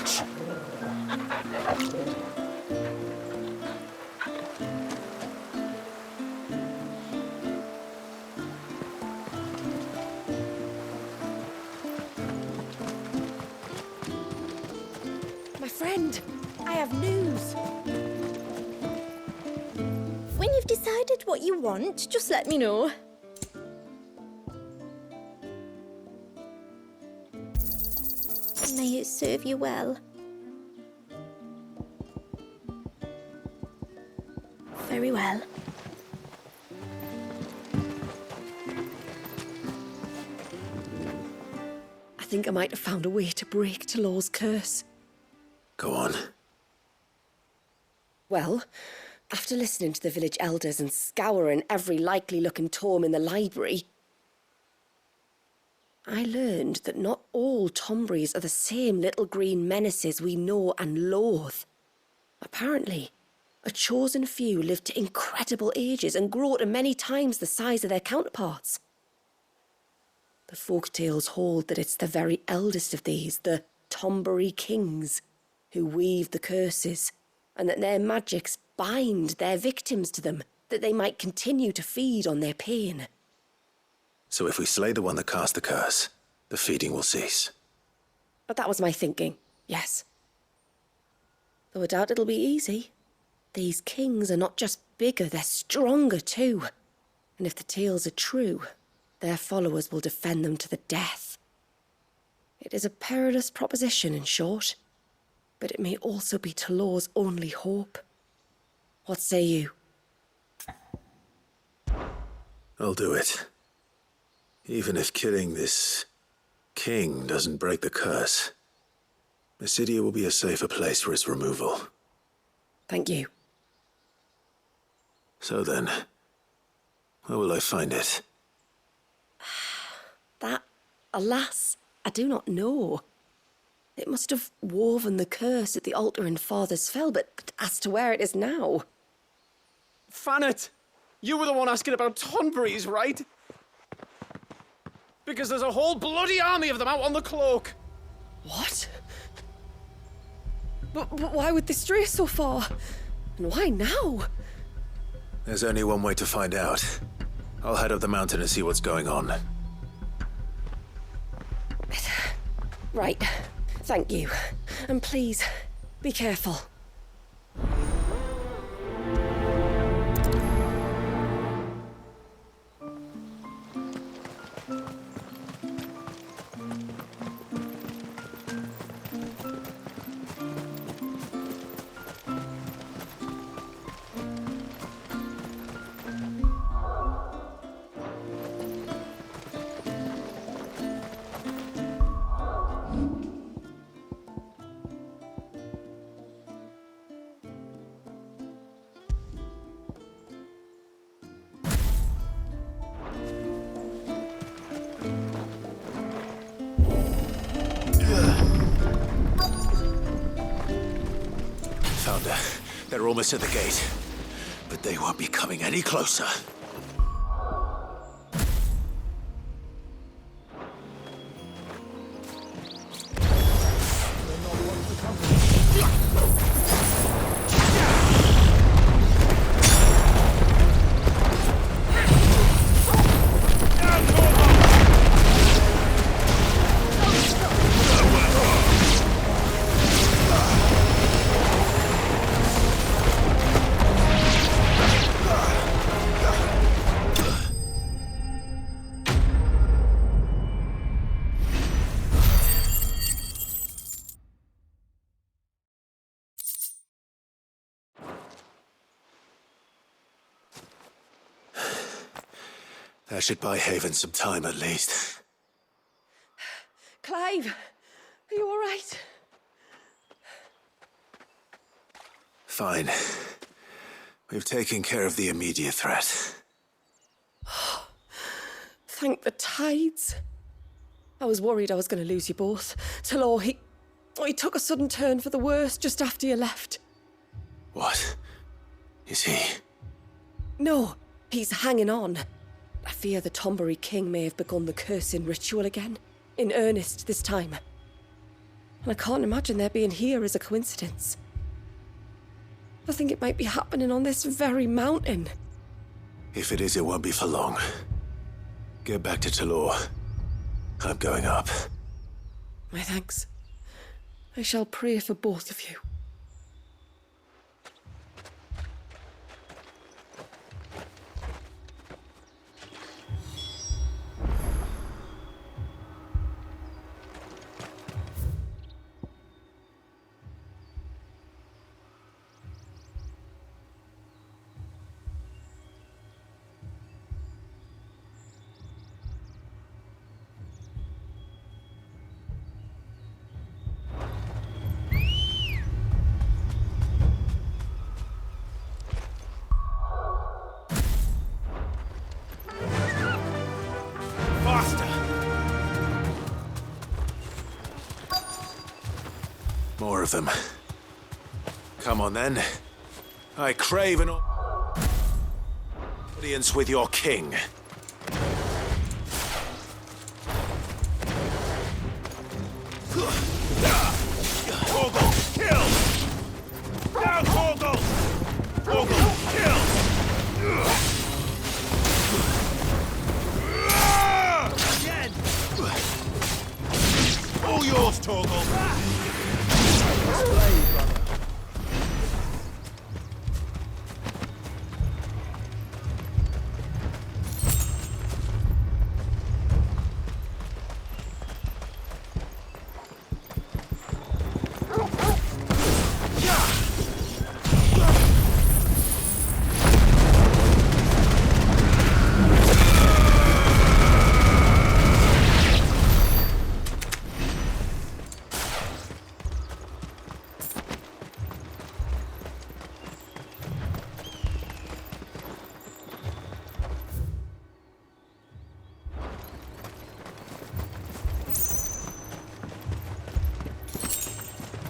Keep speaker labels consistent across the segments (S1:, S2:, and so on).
S1: catch!
S2: My friend, I have news. When you've decided what you want, just let me know. May it serve you well. Very well. I think I might have found a way to break Talor's curse.
S1: Go on.
S2: Well, after listening to the village elders and scouring every likely-looking tome in the library, I learned that not all Tomberries are the same little green menaces we know and loathe. Apparently, a chosen few live to incredible ages and grow to many times the size of their counterparts. The folktales hold that it's the very eldest of these, the Tomberry kings, who weave the curses, and that their magics bind their victims to them, that they might continue to feed on their pain.
S1: So if we slay the one that cast the curse, the feeding will cease.
S2: But that was my thinking, yes. Though I doubt it'll be easy. These kings are not just bigger, they're stronger too. And if the tales are true, their followers will defend them to the death. It is a perilous proposition, in short, but it may also be Talor's only hope. What say you?
S1: I'll do it. Even if killing this king doesn't break the curse, Mysidia will be a safer place for its removal.
S2: Thank you.
S1: So then, where will I find it?
S2: That, alas, I do not know. It must have woven the curse at the altar in Father's Fell, but as to where it is now...
S3: Fanet! You were the one asking about Tonberries, right? Because there's a whole bloody army of them out on the cloak!
S2: What? But why would they stray so far? And why now?
S1: There's only one way to find out. I'll head up the mountain and see what's going on.
S2: Right. Thank you. And please, be careful.
S1: Found her. They're almost at the gate. But they won't be coming any closer. That should buy Haven some time at least.
S2: Clive, are you all right?
S1: Fine. We've taken care of the immediate threat.
S2: Thank the tides. I was worried I was going to lose you both. Talor, he took a sudden turn for the worse just after you left.
S1: What? Is he?
S2: No, he's hanging on. I fear the Tomberry king may have begun the cursing ritual again. In earnest this time. And I can't imagine their being here as a coincidence. I think it might be happening on this very mountain.
S1: If it is, it won't be for long. Get back to Talor. I'm going up.
S2: My thanks. I shall pray for both of you.
S1: More of them. Come on, then. I crave an audience with your king.
S4: Torgal, kill! Now, Torgal! Torgal, kill! Again! All yours, Torgal!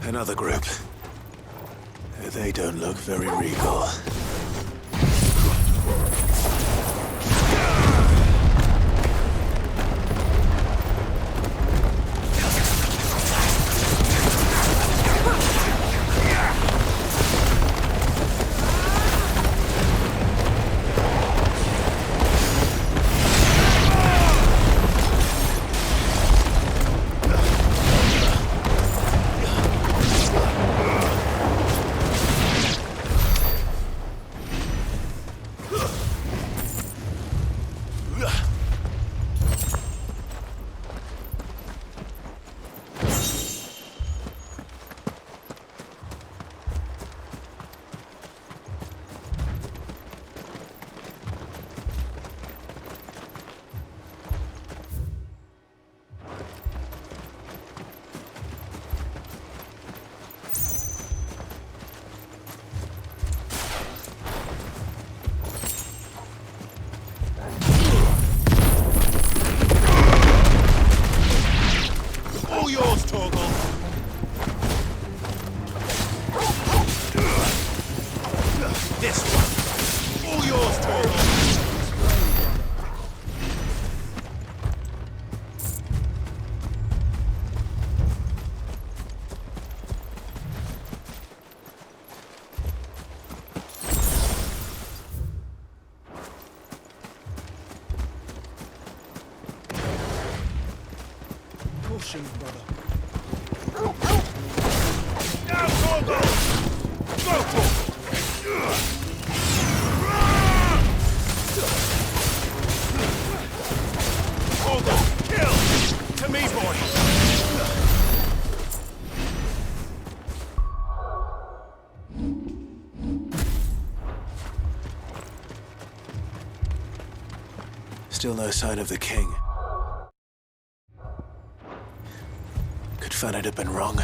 S1: Another group. They don't look very regal.
S3: Caution, brother.
S4: Now, Torgal! Go, Torgal! Torgal, kill! To me, boy!
S1: Still no sign of the king. Could Fanad have been wrong?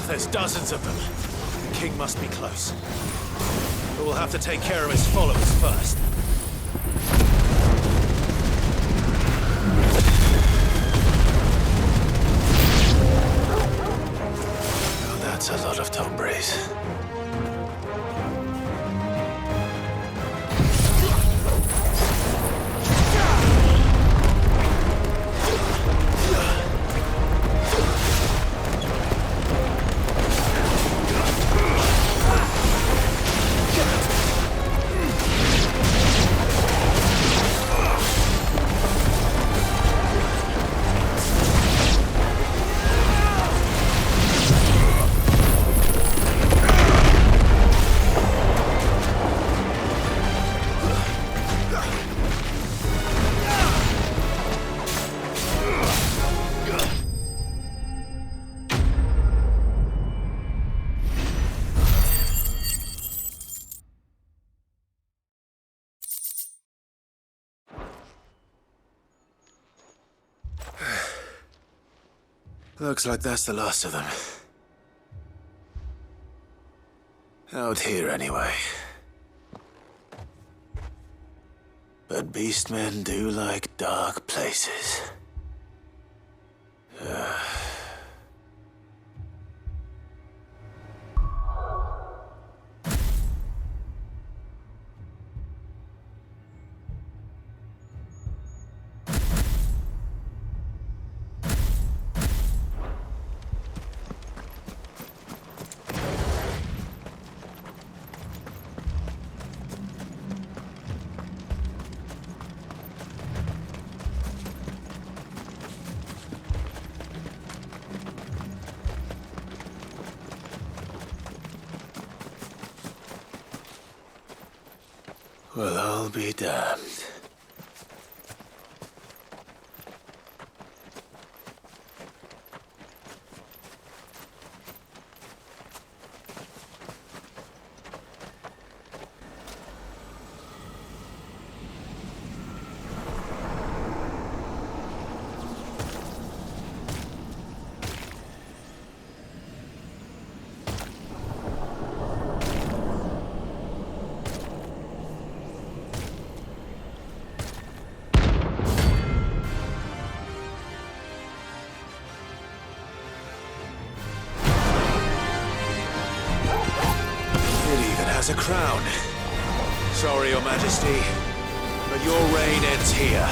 S1: There's dozens of them. The king must be close. But we'll have to take care of his followers first. That's a lot of Tombres. Looks like that's the last of them. Out here, anyway. But beastmen do like dark places. Well, I'll be damned. A crown. Sorry, Your Majesty, but your reign ends here.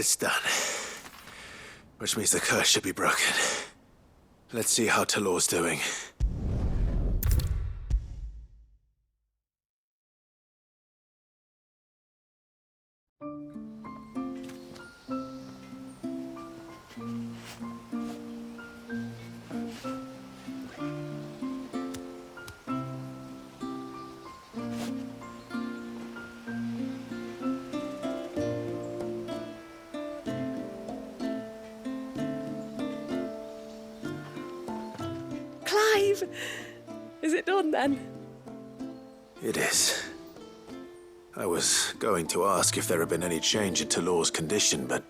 S1: It's done. Which means the curse should be broken. Let's see how Talor's doing.
S2: Clive! Is it done then?
S1: It is. I was going to ask if there had been any change in Talor's condition, but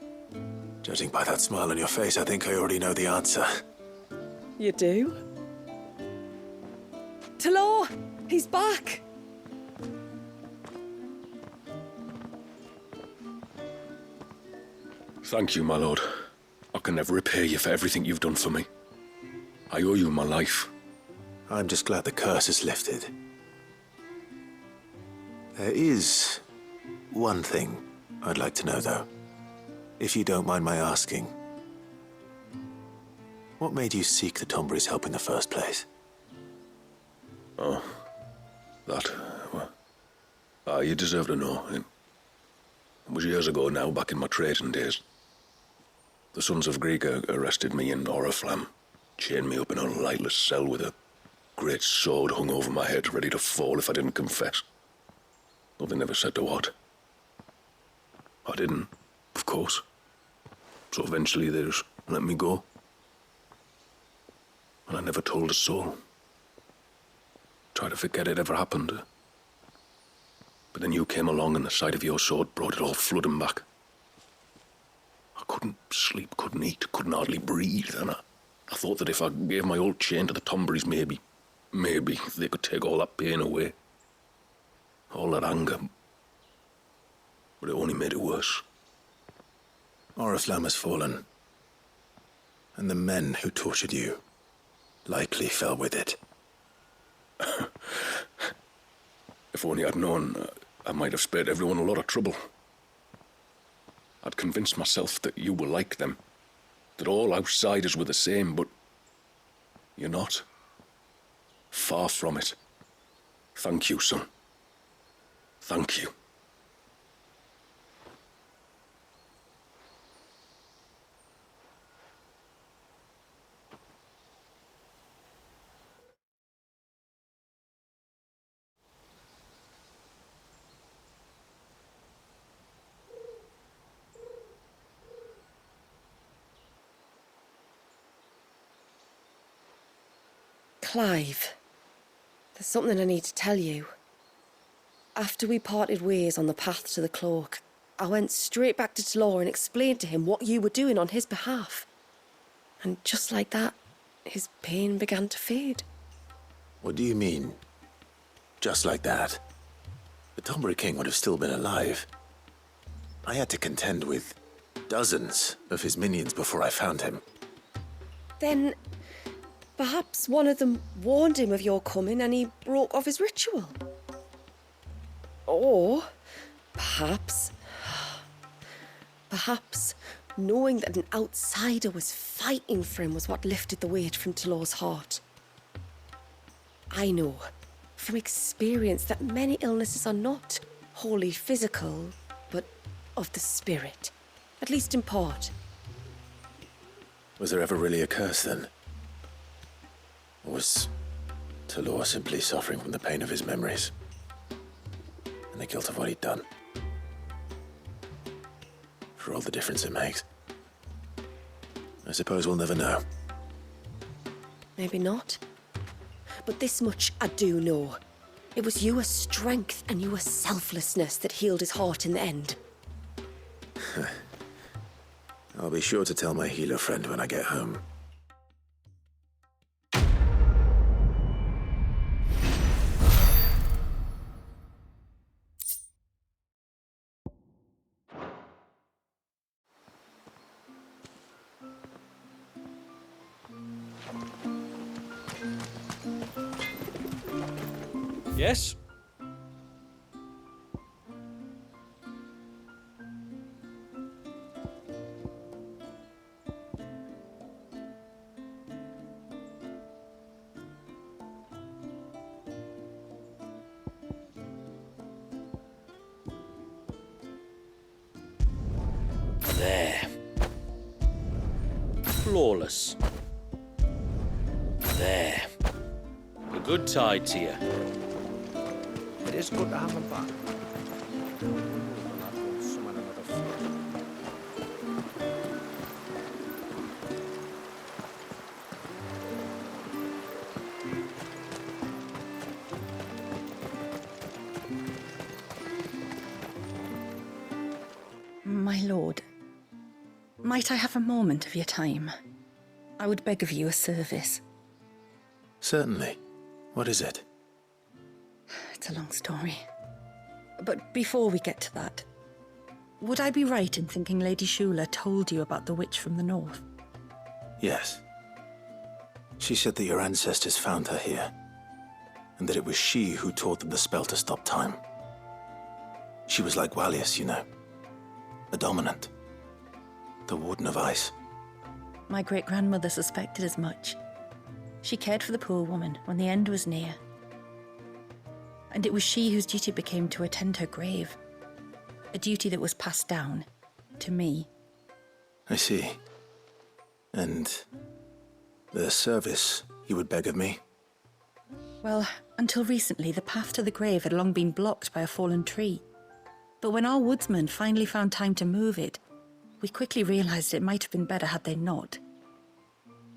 S1: judging by that smile on your face, I think I already know the answer.
S2: You do? Talor! He's back!
S5: Thank you, my lord. I can never repay you for everything you've done for me. I owe you my life.
S1: I'm just glad the curse is lifted. There is one thing I'd like to know, though. If you don't mind my asking. What made you seek the Tombry's help in the first place?
S5: Oh, that, well, you deserve to know. It was years ago now, back in my trading days. The Sons of Greek arrested me in Oriflamme, chained me up in a lightless cell with a great sword hung over my head, ready to fall if I didn't confess. Though they never said to what. I didn't, of course. So eventually they just let me go. And I never told a soul. Tried to forget it ever happened. But then you came along and the sight of your sword brought it all flooding back. I couldn't sleep, couldn't eat, couldn't hardly breathe, and I thought that if I gave my old chain to the Tombrys, maybe they could take all that pain away. All that anger. But it only made it worse.
S1: Oriflamme has fallen. And the men who tortured you likely fell with it.
S5: If only I'd known, I might have spared everyone a lot of trouble. I'd convinced myself that you were like them, that all outsiders were the same, but you're not. Far from it. Thank you, son. Thank you.
S2: Clive, there's something I need to tell you. After we parted ways on the path to the cloak, I went straight back to Talor and explained to him what you were doing on his behalf. And just like that, his pain began to fade.
S1: What do you mean? Just like that? The Tombry King would have still been alive. I had to contend with dozens of his minions before I found him.
S2: Then perhaps one of them warned him of your coming and he broke off his ritual. Or perhaps knowing that an outsider was fighting for him was what lifted the weight from Talor's heart. I know from experience that many illnesses are not wholly physical, but of the spirit, at least in part.
S1: Was there ever really a curse then? Or was Talor simply suffering from the pain of his memories? And the guilt of what he'd done? For all the difference it makes. I suppose we'll never know.
S2: Maybe not. But this much I do know. It was your strength and your selflessness that healed his heart in the end.
S1: I'll be sure to tell my healer friend when I get home.
S3: Yes?
S6: flawless. There. A good tide to you.
S3: It is good to have them back.
S7: My lord, might I have a moment of your time? I would beg of you a service.
S1: Certainly. What is it?
S7: It's a long story. But before we get to that, would I be right in thinking Lady Shula told you about the witch from the north?
S1: Yes. She said that your ancestors found her here, and that it was she who taught them the spell to stop time. She was like Wallius, you know. A dominant. The Warden of Ice.
S7: My great-grandmother suspected as much. She cared for the poor woman when the end was near. And it was she whose duty became to attend her grave. A duty that was passed down to me.
S1: I see. And the service you would beg of me?
S7: Well, until recently, the path to the grave had long been blocked by a fallen tree. But when our woodsmen finally found time to move it, we quickly realized it might have been better had they not.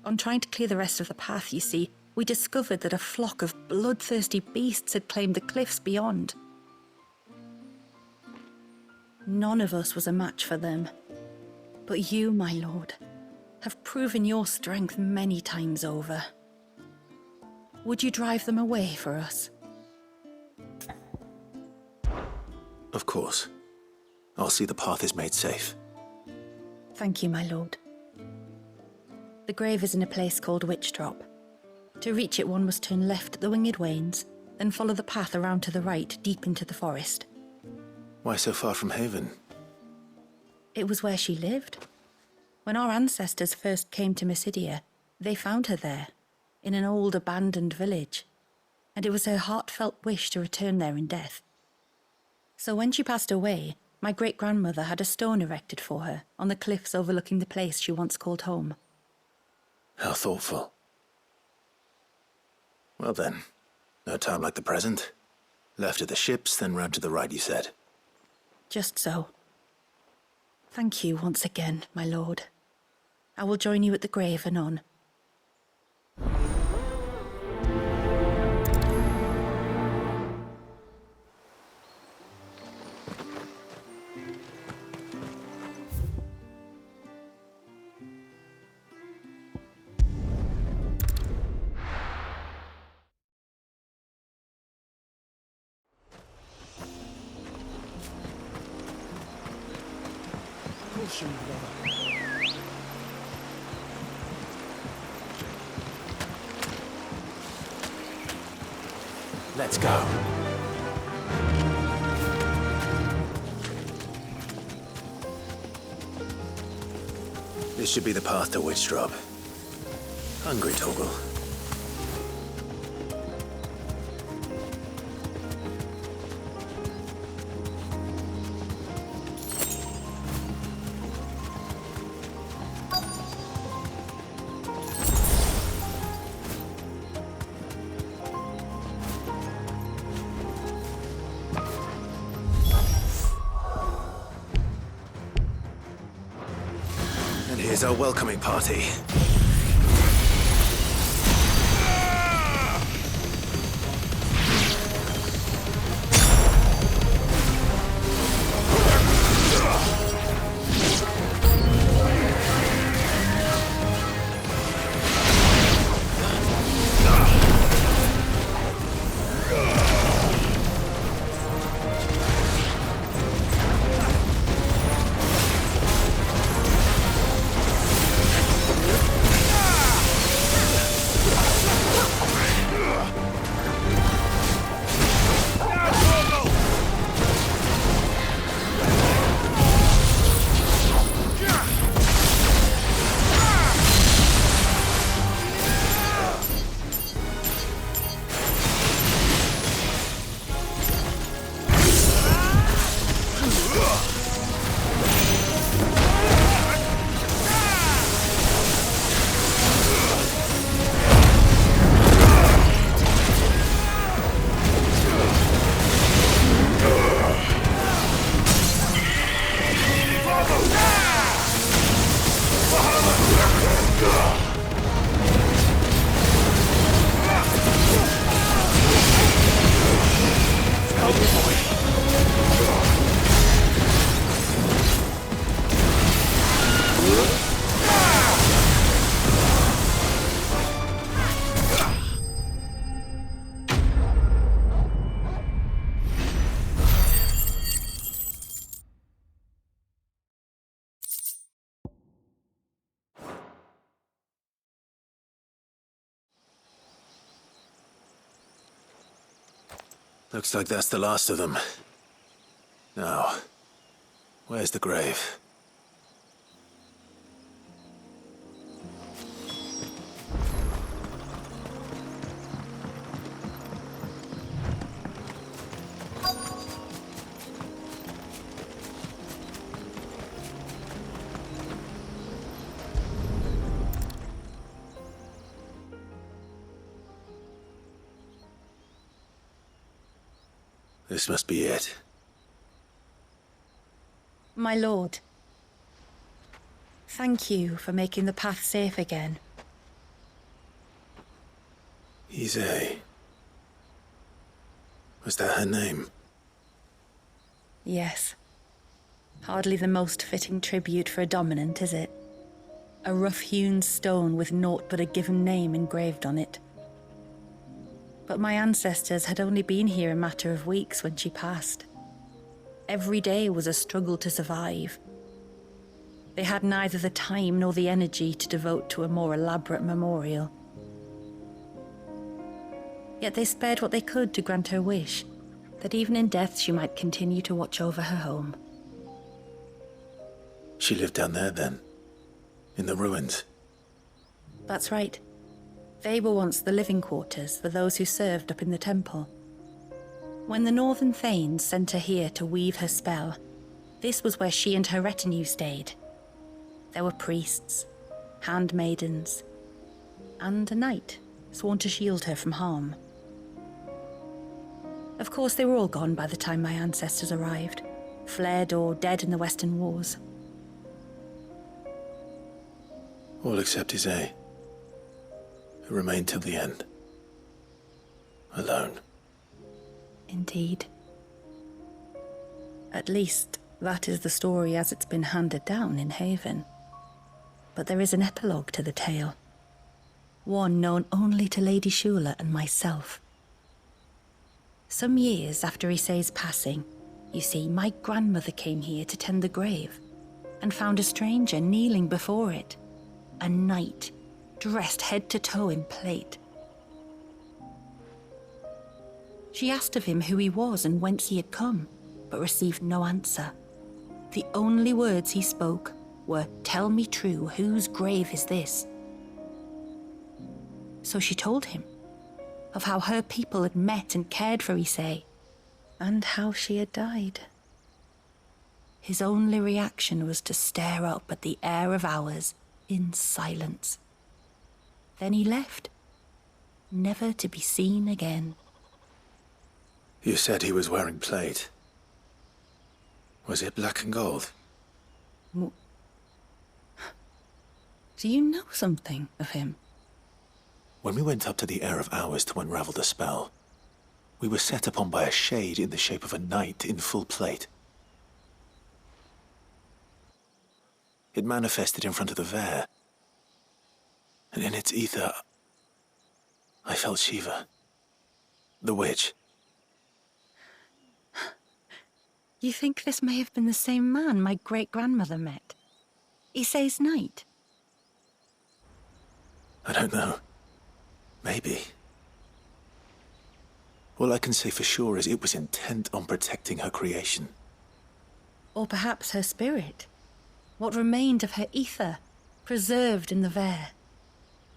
S7: On trying to clear the rest of the path, you see, we discovered that a flock of bloodthirsty beasts had claimed the cliffs beyond. None of us was a match for them. But you, my lord, have proven your strength many times over. Would you drive them away for us?
S1: Of course. I'll see the path is made safe.
S7: Thank you, my lord. The grave is in a place called Witch Drop. To reach it, one must turn left at the Winged Wains, then follow the path around to the right, deep into the forest.
S1: Why so far from Haven?
S7: It was where she lived. When our ancestors first came to Mysidia, they found her there, in an old abandoned village, and it was her heartfelt wish to return there in death. So when she passed away, my great-grandmother had a stone erected for her on the cliffs overlooking the place she once called home.
S1: How thoughtful. Well then, no time like the present. Left at the ships, then round to the right, you said.
S7: Just so. Thank you once again, my lord. I will join you at the grave anon.
S1: Let's go. This should be the path to Witch Drop. Hungry, Torgal. And here's our welcoming party. Looks like that's the last of them. Now, where's the grave? This must be it.
S7: My lord, thank you for making the path safe again.
S1: XVI. Was that her name?
S7: Yes. Hardly the most fitting tribute for a dominant, is it? A rough-hewn stone with naught but a given name engraved on it. But my ancestors had only been here a matter of weeks when she passed. Every day was a struggle to survive. They had neither the time nor the energy to devote to a more elaborate memorial. Yet they spared what they could to grant her wish, that even in death she might continue to watch over her home.
S1: She lived down there then? In the ruins?
S7: That's right. They were once the living quarters for those who served up in the temple. When the Northern Thanes sent her here to weave her spell, this was where she and her retinue stayed. There were priests, handmaidens, and a knight sworn to shield her from harm. Of course, they were all gone by the time my ancestors arrived, fled or dead in the Western Wars.
S1: All except XVI, who remained till the end. Alone.
S7: Indeed. At least, that is the story as it's been handed down in Haven. But there is an epilogue to the tale. One known only to Lady Shula and myself. Some years after Issei's passing, you see, my grandmother came here to tend the grave and found a stranger kneeling before it. A knight, dressed head to toe in plate. She asked of him who he was and whence he had come, but received no answer. The only words he spoke were, "Tell me true, whose grave is this?" So she told him of how her people had met and cared for Issei, and how she had died. His only reaction was to stare up at the air of hours in silence. Then he left, never to be seen again.
S1: You said he was wearing plate. Was it black and gold?
S7: Do you know something of him?
S1: When we went up to the Air of Hours to unravel the spell, we were set upon by a shade in the shape of a knight in full plate. It manifested in front of the Vare, and in its ether, I felt Shiva, the witch.
S7: You think this may have been the same man my great-grandmother met? Issei's knight?
S1: I don't know. Maybe. All I can say for sure is it was intent on protecting her creation.
S7: Or perhaps her spirit? What remained of her ether, preserved in the Vare?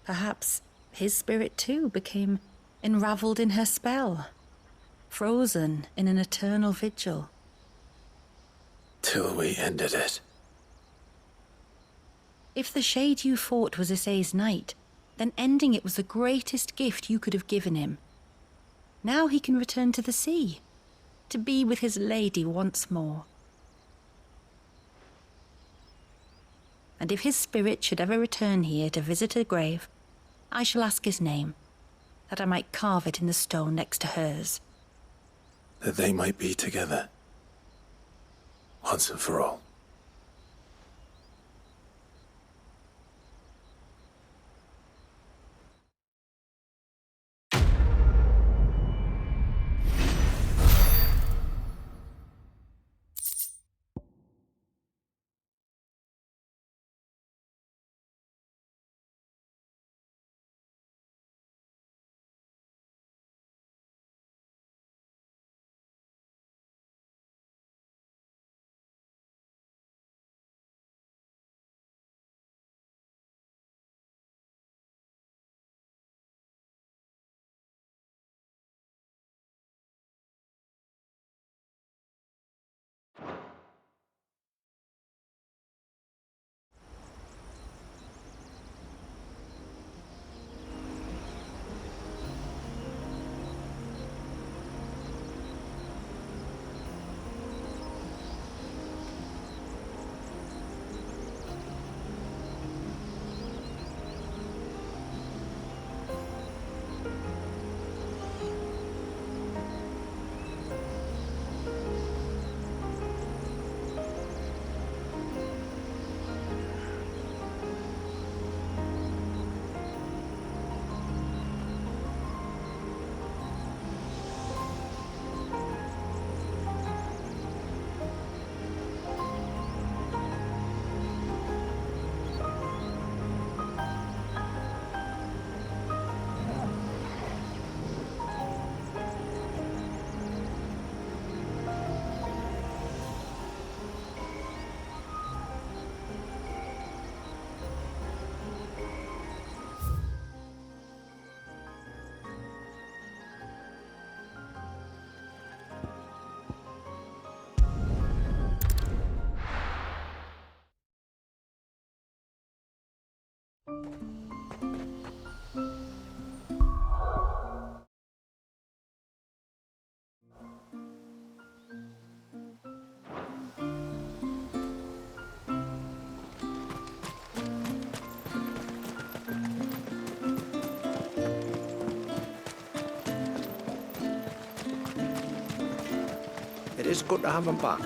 S7: Perhaps his spirit too became enraveled in her spell, frozen in an eternal vigil.
S1: Till we ended it.
S7: If the shade you fought was Issei's knight, then ending it was the greatest gift you could have given him. Now he can return to the sea, to be with his lady once more. And if his spirit should ever return here to visit her grave, I shall ask his name, that I might carve it in the stone next to hers.
S1: That they might be together. Once and for all.
S3: It is good to have him back.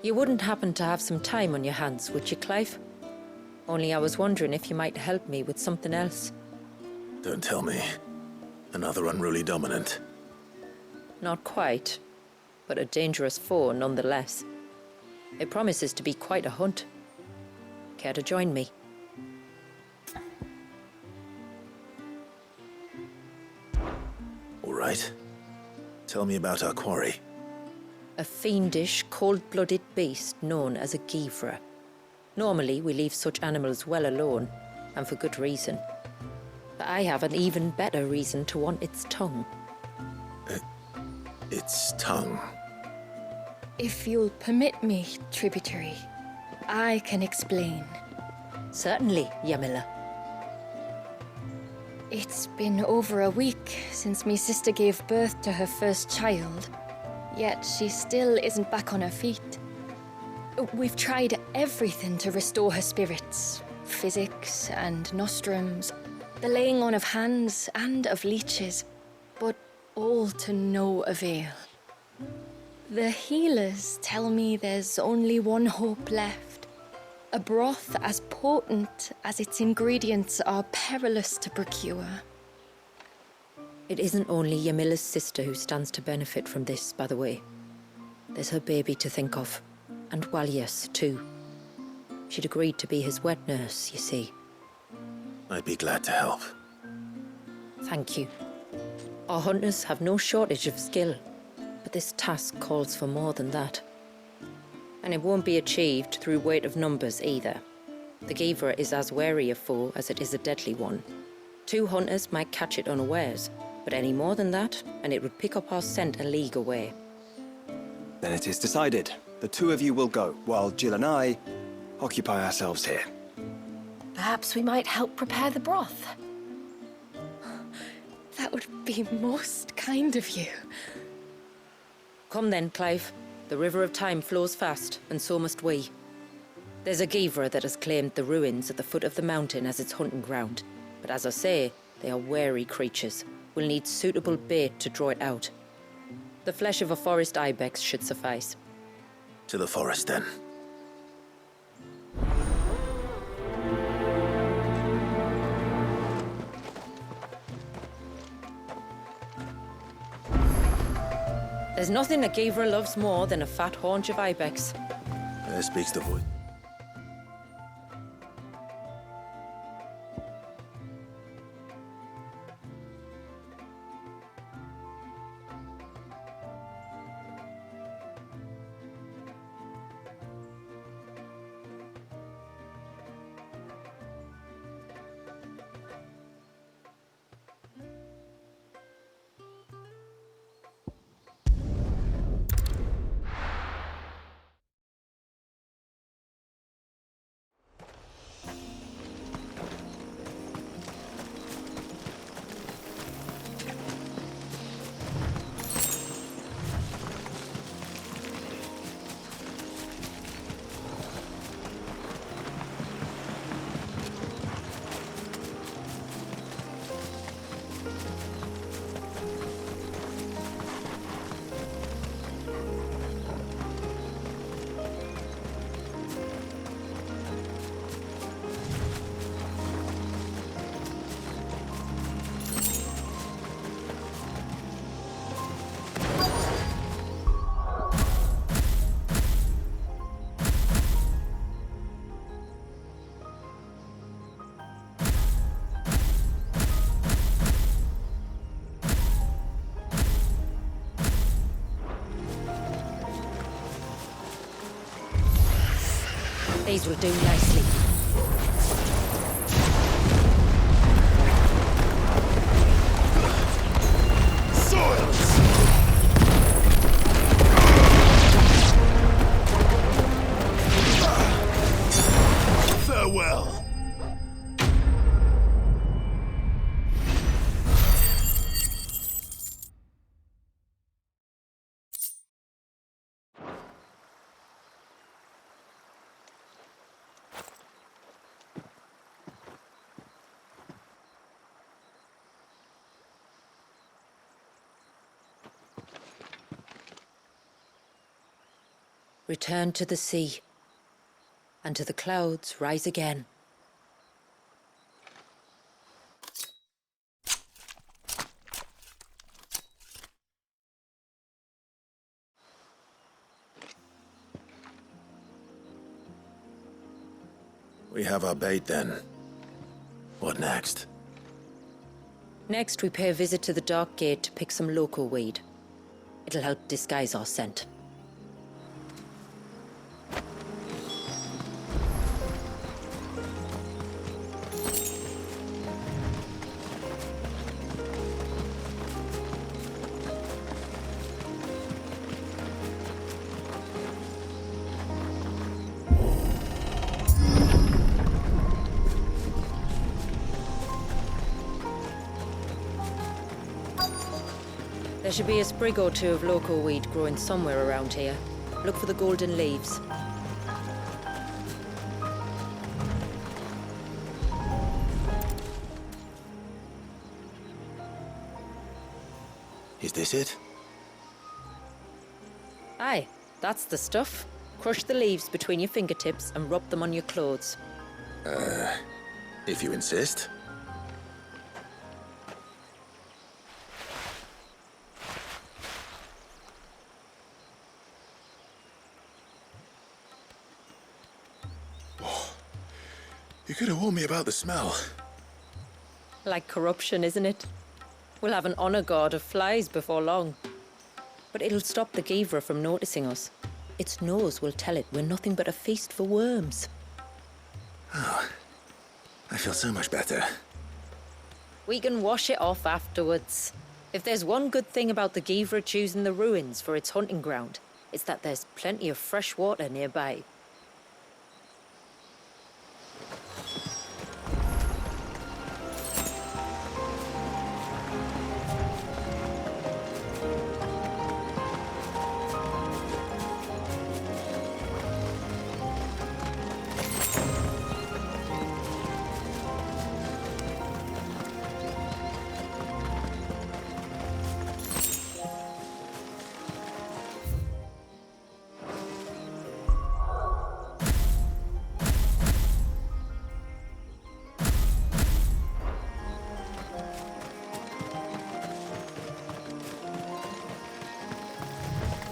S8: You wouldn't happen to have some time on your hands, would you, Clive? Only I was wondering if you might help me with something else.
S1: Don't tell me. Another unruly dominant.
S8: Not quite, but a dangerous foe nonetheless. It promises to be quite a hunt. Care to join me?
S1: All right. Tell me about our quarry.
S8: A fiendish, cold-blooded beast known as a Givra. Normally, we leave such animals well alone, and for good reason. But I have an even better reason to want its tongue.
S1: Its tongue.
S9: If you'll permit me, tributary, I can explain.
S8: Certainly, Yamila.
S9: It's been over a week since me sister gave birth to her first child, yet she still isn't back on her feet. We've tried everything to restore her spirits. Physics and nostrums, the laying on of hands and of leeches, but all to no avail. The healers tell me there's only one hope left. A broth as potent as its ingredients are perilous to procure.
S8: It isn't only Yamila's sister who stands to benefit from this, by the way. There's her baby to think of, and Walias, too. She'd agreed to be his wet nurse, you see.
S1: I'd be glad to help.
S8: Thank you. Our hunters have no shortage of skill, but this task calls for more than that. And it won't be achieved through weight of numbers either. The Givra is as wary a foe as it is a deadly one. 2 hunters might catch it unawares, but any more than that, and it would pick up our scent a league away.
S3: Then it is decided. The 2 of you will go, while Jill and I occupy ourselves here.
S2: Perhaps we might help prepare the broth.
S9: That would be most kind of you.
S8: Come then, Clive. The river of time flows fast, and so must we. There's a Givra that has claimed the ruins at the foot of the mountain as its hunting ground. But as I say, they are wary creatures. We'll need suitable bait to draw it out. The flesh of a forest ibex should suffice.
S1: To the forest, then.
S8: There's nothing a Givra loves more than a fat haunch of ibex.
S1: There speaks the voice.
S8: These will do nicely.
S4: Farewell.
S8: Return to the sea, and to the clouds rise again.
S1: We have our bait then. What next?
S8: Next, we pay a visit to the Dark Gate to pick some local weed. It'll help disguise our scent. There should be a sprig or two of local weed growing somewhere around here. Look for the golden leaves.
S1: Is this it?
S8: Aye, that's the stuff. Crush the leaves between your fingertips and rub them on your clothes.
S1: If you insist. You could have warned me about the smell.
S8: Like corruption, isn't it? We'll have an honor guard of flies before long. But it'll stop the Givra from noticing us. Its nose will tell it we're nothing but a feast for worms.
S1: Oh, I feel so much better.
S8: We can wash it off afterwards. If there's one good thing about the Givra choosing the ruins for its hunting ground, it's that there's plenty of fresh water nearby.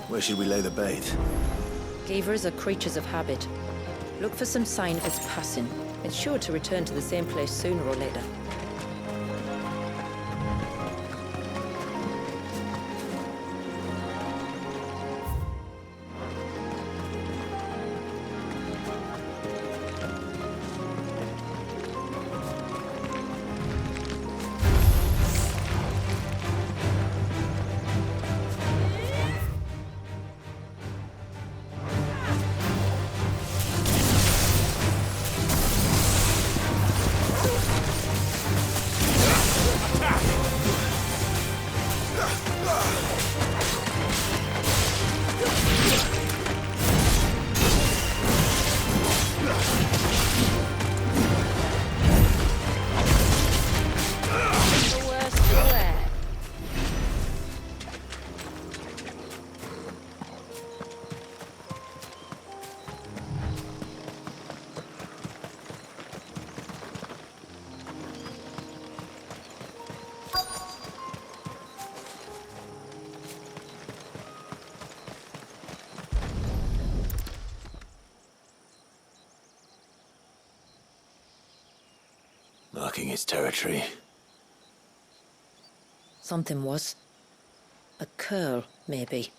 S1: Where should we lay the bait?
S8: Givras are creatures of habit. Look for some sign of its passing. It's sure to return to the same place sooner or later.
S1: Marking its territory.
S8: Something was. A curl, maybe.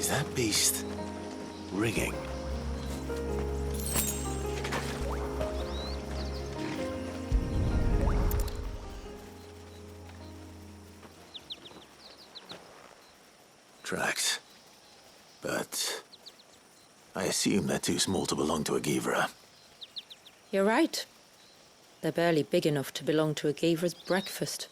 S1: Is that beast ringing? Tracks. But I assume they're too small to belong to a Givra.
S8: You're right. They're barely big enough to belong to a Givra's breakfast.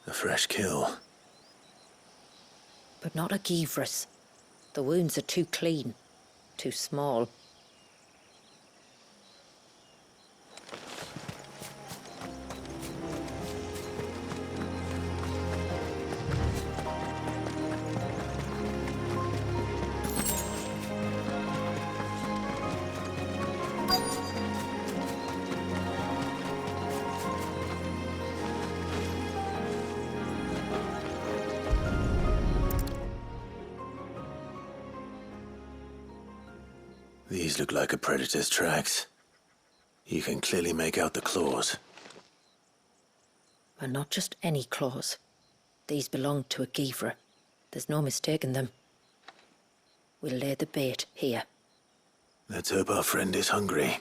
S1: A fresh kill.
S8: But not a Givra's. The wounds are too clean, too small.
S1: These look like a predator's tracks. You can clearly make out the claws.
S8: And not just any claws. These belong to a Givra. There's no mistaking them. We'll lay the bait here.
S1: Let's hope our friend is hungry.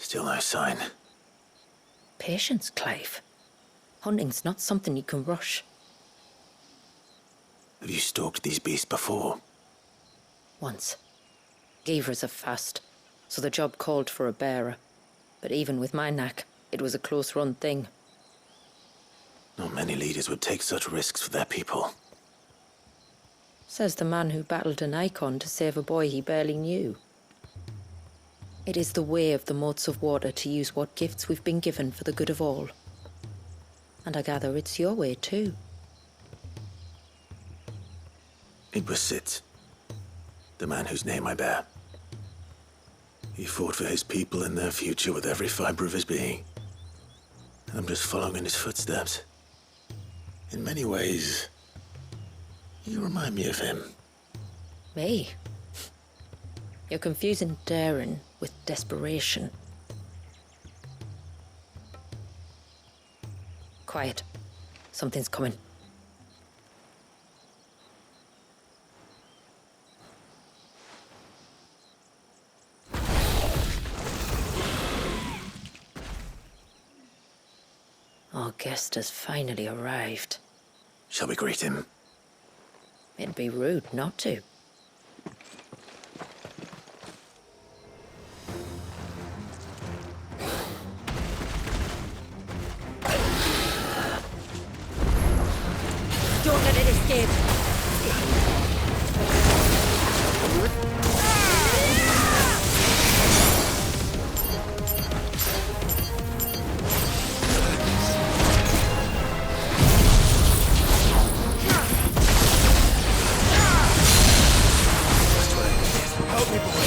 S1: Still no sign.
S8: Patience, Clive. Hunting's not something you can rush.
S1: Have you stalked these beasts before?
S8: Once. Givras are fast, so the job called for a bearer. But even with my knack, it was a close-run thing.
S1: Not many leaders would take such risks for their people.
S8: Says the man who battled an icon to save a boy he barely knew. It is the way of the moats of water to use what gifts we've been given for the good of all. And I gather it's your way too.
S1: It was Sid, the man whose name I bear. He fought for his people and their future with every fiber of his being. And I'm just following in his footsteps. In many ways, you remind me of him.
S8: Me? You're confusing daring with desperation. Quiet. Something's coming. Our guest has finally arrived.
S1: Shall we greet him?
S8: It'd be rude not to. Don't let it escape!
S4: Help me, boy.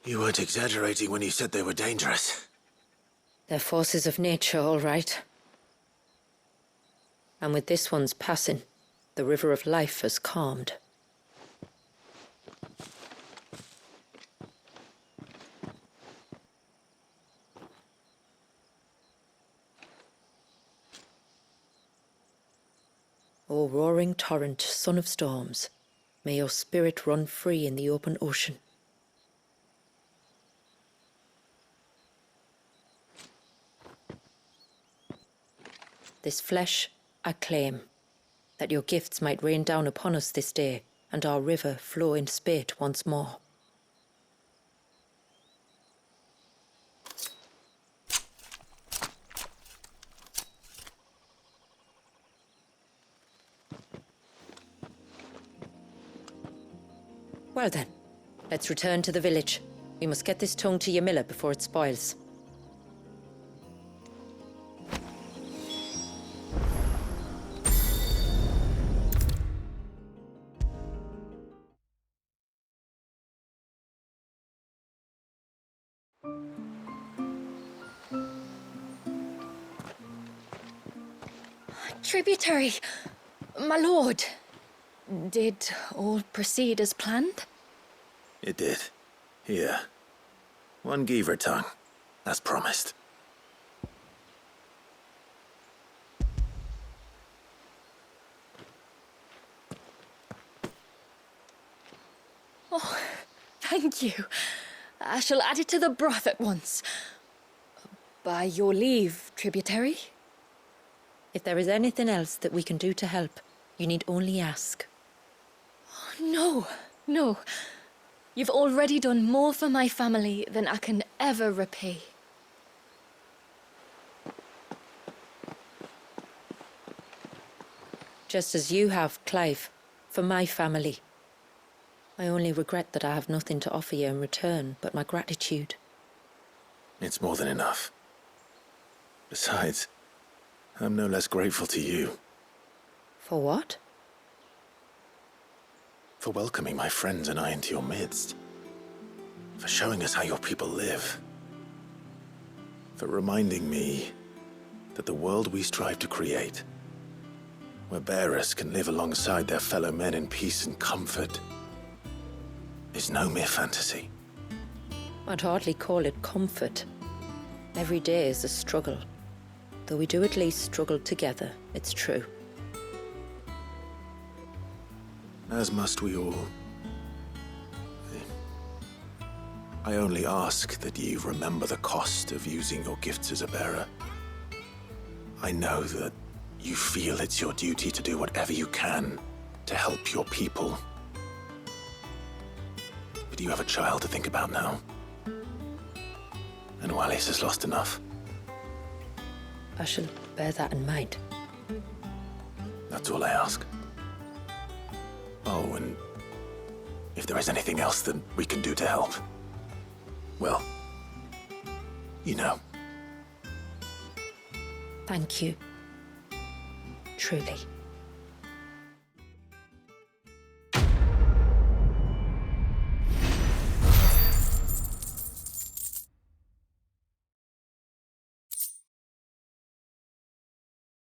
S1: You weren't exaggerating when you said they were dangerous.
S8: They're forces of nature, all right. And with this one's passing, the river of life has calmed. O roaring torrent, son of storms, may your spirit run free in the open ocean. This flesh I claim, that your gifts might rain down upon us this day, and our river flow in spate once more. Well then, let's return to the village. We must get this tongue to Ymilla before it spoils.
S9: Tributary, my lord. Did all proceed as planned?
S1: It did. Here. 1 Geaver tongue, as promised.
S9: Oh, thank you. I shall add it to the broth at once. By your leave, tributary.
S8: If there is anything else that we can do to help, you need only ask.
S9: No, no. You've already done more for my family than I can ever repay.
S8: Just as you have, Clive, for my family. I only regret that I have nothing to offer you in return but my gratitude.
S1: It's more than enough. Besides, I'm no less grateful to you.
S8: For what?
S1: For welcoming my friends and I into your midst. For showing us how your people live. For reminding me that the world we strive to create, where bearers can live alongside their fellow men in peace and comfort, is no mere fantasy.
S8: I'd hardly call it comfort. Every day is a struggle. Though we do at least struggle together, it's true.
S1: As must we all. I only ask that you remember the cost of using your gifts as a bearer. I know that you feel it's your duty to do whatever you can to help your people. But you have a child to think about now. And Wallis has lost enough.
S8: I shall bear that in mind.
S1: That's all I ask. Oh, and if there is anything else that we can do to help, well, you know.
S8: Thank you. Truly.